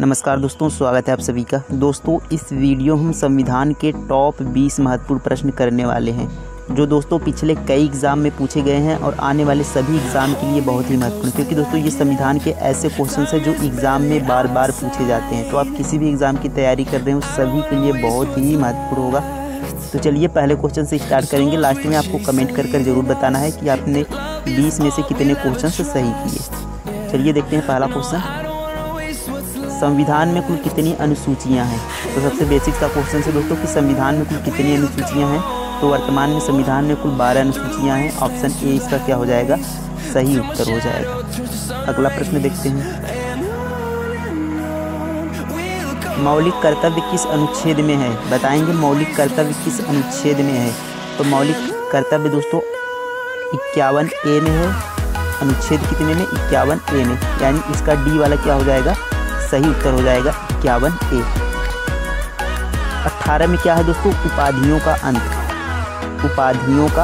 नमस्कार दोस्तों, स्वागत है आप सभी का। दोस्तों इस वीडियो हम संविधान के टॉप 20 महत्वपूर्ण प्रश्न करने वाले हैं जो दोस्तों पिछले कई एग्ज़ाम में पूछे गए हैं और आने वाले सभी एग्ज़ाम के लिए बहुत ही महत्वपूर्ण, क्योंकि दोस्तों ये संविधान के ऐसे क्वेश्चन हैं जो एग्ज़ाम में बार बार पूछे जाते हैं। तो आप किसी भी एग्ज़ाम की तैयारी कर रहे हो सभी के लिए बहुत ही महत्वपूर्ण होगा। तो चलिए पहले क्वेश्चन से स्टार्ट करेंगे। लास्ट में आपको कमेंट कर ज़रूर बताना है कि आपने 20 में से कितने क्वेश्चन सही किए। चलिए देखते हैं पहला क्वेश्चन, संविधान में कुल कितनी अनुसूचियां हैं। तो सबसे बेसिक सा क्वेश्चन है दोस्तों कि संविधान में कुल कितनी अनुसूचियां हैं। तो वर्तमान में संविधान में कुल 12 अनुसूचियां हैं। ऑप्शन ए इसका क्या हो जाएगा, सही उत्तर हो जाएगा। अगला प्रश्न देखते हैं, मौलिक कर्तव्य किस अनुच्छेद में है। बताएंगे मौलिक कर्तव्य किस अनुच्छेद में है। तो मौलिक कर्तव्य दोस्तों 51A में है। अनुच्छेद कितने में, 51A में, यानी इसका डी वाला क्या हो जाएगा, सही उत्तर हो जाएगा 51A। 18 में क्या है दोस्तों, उपाधियों का अंत। उपाधियों का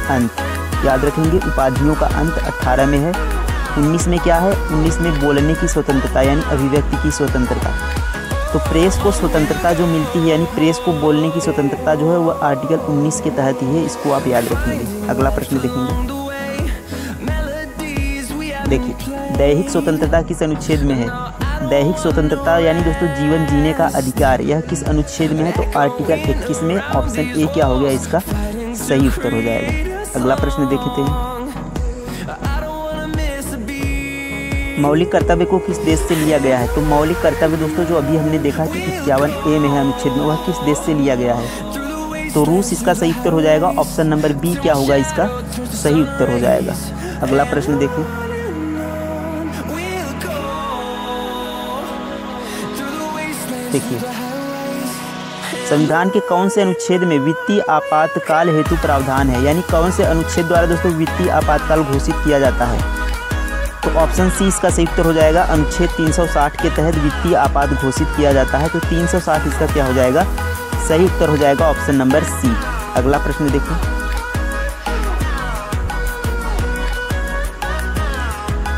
अंत याद रखेंगे, उपाधियों का अंत 18 में है। 19 में क्या है, 19 में बोलने की स्वतंत्रता यानी अभिव्यक्ति की स्वतंत्रता। तो प्रेस को स्वतंत्रता जो मिलती है यानी प्रेस को बोलने की स्वतंत्रता जो है वह आर्टिकल 19 के तहत ही है, इसको आप याद रखेंगे। अगला प्रश्न देखेंगे, देखिए दैहिक स्वतंत्रता किस अनुच्छेद में है। दैहिक स्वतंत्रता यानी दोस्तों जीवन जीने का अधिकार, यह किस अनुच्छेद में है। तो आर्टिकल 21 में। ऑप्शन ए क्या हो गया, इसका सही उत्तर हो जाएगा। अगला प्रश्न देखते हैं, मौलिक कर्तव्य को किस देश से लिया गया है। तो मौलिक कर्तव्य दोस्तों जो अभी हमने देखा कि 51A में है अनुच्छेद में, वह किस देश से लिया गया है। तो रूस इसका सही उत्तर हो जाएगा। ऑप्शन नंबर बी क्या होगा, इसका सही उत्तर हो जाएगा। अगला प्रश्न देखें, देखिए संविधान के कौन से अनुच्छेद में वित्तीय आपातकाल हेतु प्रावधान है, यानी कौन से अनुच्छेद द्वारा दोस्तों वित्तीय आपातकाल घोषित किया जाता है। तो ऑप्शन सी इसका सही उत्तर हो जाएगा। अनुच्छेद 360 के तहत वित्तीय आपात घोषित किया जाता है। तो 360 इसका क्या हो जाएगा, सही उत्तर हो जाएगा ऑप्शन नंबर सी। अगला प्रश्न देखिए,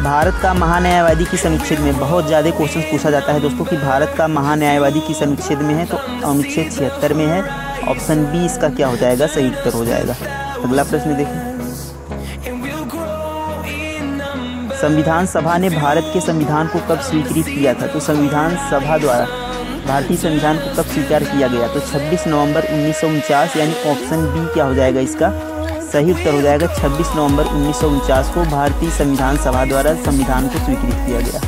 भारत का महान्यायवादी किस अनुच्छेद में। बहुत ज़्यादा क्वेश्चन पूछा जाता है दोस्तों कि भारत का महान्यायवादी किस अनुच्छेद में है। तो अनुच्छेद 76 में है। ऑप्शन बी इसका क्या हो जाएगा, सही उत्तर हो जाएगा। अगला प्रश्न देखें, संविधान सभा ने भारत के संविधान को कब स्वीकृत किया था। तो संविधान सभा द्वारा भारतीय संविधान को कब स्वीकार किया गया। तो 26 नवंबर 1949, यानी ऑप्शन बी क्या हो जाएगा, इसका सही उत्तर हो जाएगा 26 नवंबर 1949 को भारतीय संविधान सभा द्वारा संविधान को स्वीकृत किया गया।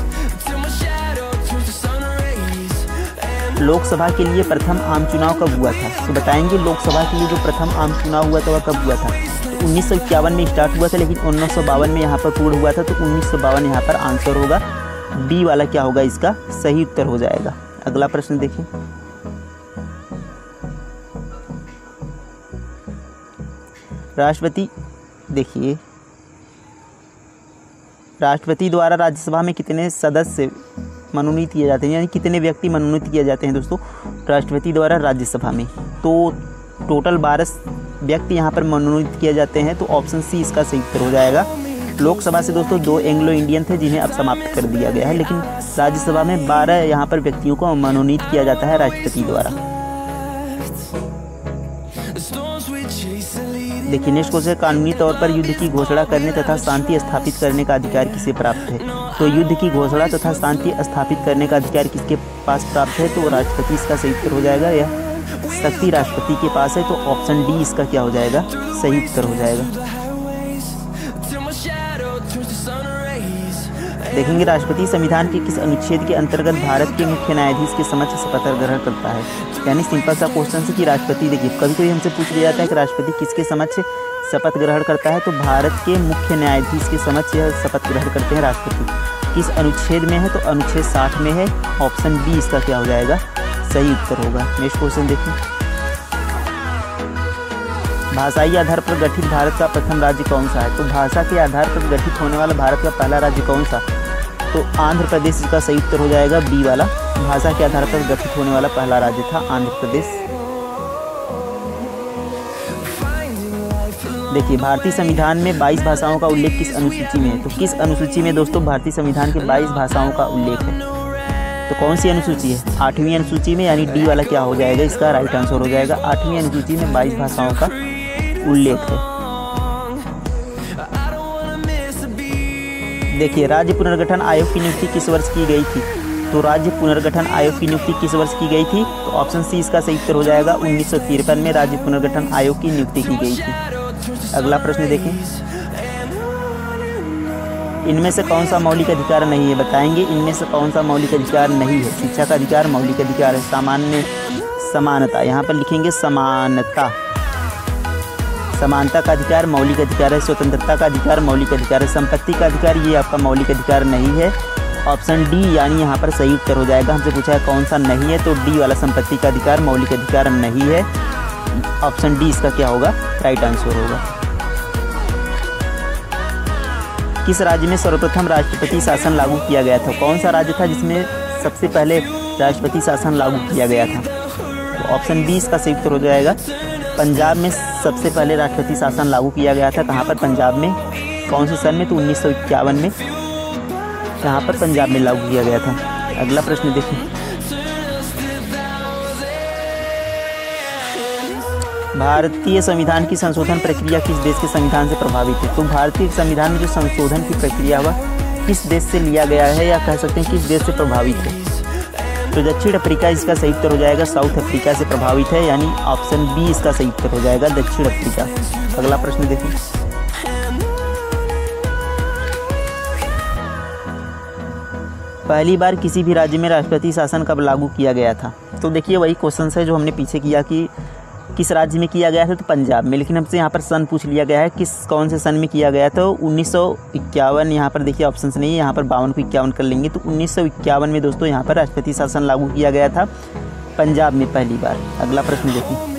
लोकसभा के लिए प्रथम आम चुनाव कब हुआ था। तो बताएंगे लोकसभा के लिए जो प्रथम आम चुनाव हुआ था वह कब हुआ था। तो 1951 में स्टार्ट हुआ था, लेकिन 1952 में यहाँ पर पूर्ण हुआ था। तो 1952 यहाँ पर आंसर होगा, डी वाला क्या होगा, इसका सही उत्तर हो जाएगा। अगला प्रश्न देखिए, राष्ट्रपति, देखिए राष्ट्रपति द्वारा राज्यसभा में कितने सदस्य मनोनीत किए जाते हैं, यानी कितने व्यक्ति मनोनीत किए जाते हैं दोस्तों राष्ट्रपति द्वारा राज्यसभा में। तो टोटल 12 व्यक्ति यहाँ पर मनोनीत किए जाते हैं। तो ऑप्शन सी इसका सही उत्तर हो जाएगा। लोकसभा से दोस्तों 2 एंग्लो इंडियन थे जिन्हें अब समाप्त कर दिया गया है, लेकिन राज्यसभा में 12 यहाँ पर व्यक्तियों को मनोनीत किया जाता है राष्ट्रपति द्वारा। देखिए नेक्स्ट क्वेश्चन, कानूनी तौर पर युद्ध की घोषणा करने तथा शांति स्थापित करने का अधिकार किसे प्राप्त है। तो युद्ध की घोषणा तथा शांति स्थापित करने का अधिकार किसके पास प्राप्त है। तो राष्ट्रपति इसका सही उत्तर हो जाएगा। यह शक्ति राष्ट्रपति के पास है। तो ऑप्शन डी इसका क्या हो जाएगा, सही उत्तर हो जाएगा। देखेंगे राष्ट्रपति संविधान के किस अनुच्छेद के अंतर्गत भारत के मुख्य न्यायाधीश के समक्ष शपथ ग्रहण करता है। यानी सिंपल सा क्वेश्चन है कि राष्ट्रपति, देखिए कभी कभी हमसे पूछ लिया जाता है कि राष्ट्रपति किसके समक्ष शपथ ग्रहण करता है। तो भारत के मुख्य न्यायाधीश के समक्ष यह शपथ ग्रहण करते हैं राष्ट्रपति। किस अनुच्छेद में है। तो अनुच्छेद 60 में है। ऑप्शन बी इसका क्या हो जाएगा, सही उत्तर होगा। नेक्स्ट क्वेश्चन देखिए, भाषाई आधार पर गठित भारत का प्रथम राज्य कौन सा है। तो भाषा के आधार पर गठित होने वाला भारत का पहला राज्य कौन सा। तो आंध्र प्रदेश इसका सही उत्तर हो जाएगा, बी वाला। भाषा के आधार पर गठित होने वाला पहला राज्य था आंध्र प्रदेश। देखिए भारतीय संविधान में 22 भाषाओं का उल्लेख किस अनुसूची में है। तो किस अनुसूची में दोस्तों भारतीय संविधान के 22 भाषाओं का उल्लेख है। तो कौन सी अनुसूची है? 8वीं अनुसूची में, यानी डी वाला क्या हो जाएगा इसका राइट आंसर हो जाएगा। 8वीं अनुसूची में 22 भाषाओं का उल्लेख है। देखिए, राज्य पुनर्गठन आयोग की नियुक्ति किस वर्ष की गई थी? तो राज्य पुनर्गठन आयोग की नियुक्ति किस वर्ष की गई थी? तो ऑप्शन सी इसका सही उत्तर हो जाएगा। 1953 में राज्य पुनर्गठन आयोग की नियुक्ति की गई थी। अगला प्रश्न देखें, इनमें से कौन सा मौलिक अधिकार नहीं है? बताएंगे इनमें से कौन सा मौलिक अधिकार नहीं है। शिक्षा का अधिकार मौलिक अधिकार है। सामान्य समानता, यहाँ पर लिखेंगे समानता। समानता का अधिकार मौलिक अधिकार है। स्वतंत्रता का अधिकार मौलिक अधिकार है। संपत्ति का अधिकार ये आपका मौलिक अधिकार नहीं है। ऑप्शन डी यानी यहाँ पर सही उत्तर हो जाएगा। हमसे पूछा है कौन सा नहीं है, तो डी वाला संपत्ति का अधिकार मौलिक अधिकार नहीं है। ऑप्शन डी इसका क्या होगा राइट आंसर होगा। किस राज्य में सर्वप्रथम राष्ट्रपति शासन लागू किया गया था? कौन सा राज्य था जिसमें सबसे पहले राष्ट्रपति शासन लागू किया गया था? तो ऑप्शन बी इसका सही उत्तर हो जाएगा। पंजाब में सबसे पहले राष्ट्रपति शासन लागू किया गया था। कहाँ पर? पंजाब में। कौन से सन में? तो 1951 में यहाँ पर पंजाब में लागू किया गया था। अगला प्रश्न देखिए, भारतीय संविधान की संशोधन प्रक्रिया किस देश के संविधान से प्रभावित है? तो भारतीय संविधान में जो संशोधन की प्रक्रिया हुआ किस देश से लिया गया है, या कह सकते हैं किस देश से प्रभावित है? तो दक्षिण अफ्रीका इसका सही उत्तर हो जाएगा। साउथ अफ्रीका से प्रभावित है, यानी ऑप्शन बी इसका सही उत्तर हो जाएगा, दक्षिण अफ्रीका। अगला प्रश्न देखिए, पहली बार किसी भी राज्य में राष्ट्रपति शासन कब लागू किया गया था? तो देखिए वही क्वेश्चन है जो हमने पीछे किया कि किस राज्य में किया गया था, तो पंजाब में। लेकिन हमसे यहाँ पर सन पूछ लिया गया है, कौन से सन में किया गया था? 1951। यहाँ पर देखिए ऑप्शंस नहीं है, यहाँ पर 52 को 51 कर लेंगे। तो 1951 में दोस्तों यहाँ पर राष्ट्रपति शासन लागू किया गया था पंजाब में पहली बार। अगला प्रश्न देखिए,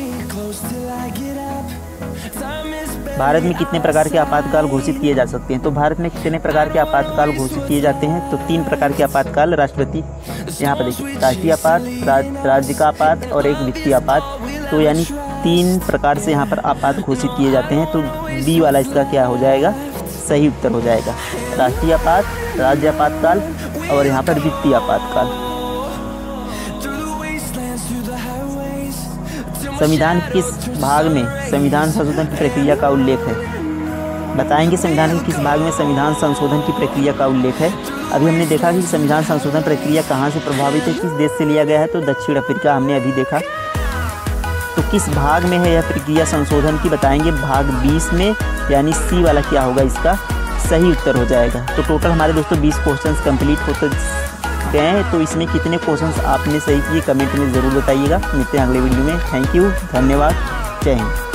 भारत में कितने प्रकार के आपातकाल घोषित किए जा सकते हैं? तो भारत में कितने प्रकार के आपातकाल घोषित किए जाते हैं? तो 3 प्रकार के आपातकाल राष्ट्रपति, यहाँ पर देखिए, राष्ट्रीय आपात, राज्य का आपात और एक वित्तीय आपात। तो यानी 3 प्रकार से यहाँ पर आपात घोषित किए जाते हैं। तो बी वाला इसका क्या हो जाएगा सही उत्तर हो जाएगा। राष्ट्रीय आपात, राज्य आपातकाल और यहाँ पर वित्तीय आपातकाल। संविधान किस भाग में संविधान संशोधन की प्रक्रिया का उल्लेख है? बताएंगे संविधान के किस भाग में संविधान संशोधन की प्रक्रिया का उल्लेख है? अभी हमने देखा कि संविधान संशोधन प्रक्रिया कहाँ से प्रभावित है, किस देश से लिया गया है, तो दक्षिण अफ्रीका हमने अभी देखा। तो किस भाग में है यह प्रक्रिया संशोधन की? बताएंगे भाग 20 में, यानी सी वाला क्या होगा इसका सही उत्तर हो जाएगा। तो टोटल हमारे दोस्तों 20 क्वेश्चंस कंप्लीट होते गए हैं। तो इसमें कितने क्वेश्चंस आपने सही किए कमेंट में ज़रूर बताइएगा। मिलते हैं अगले वीडियो में। थैंक यू, धन्यवाद, जय हिंद।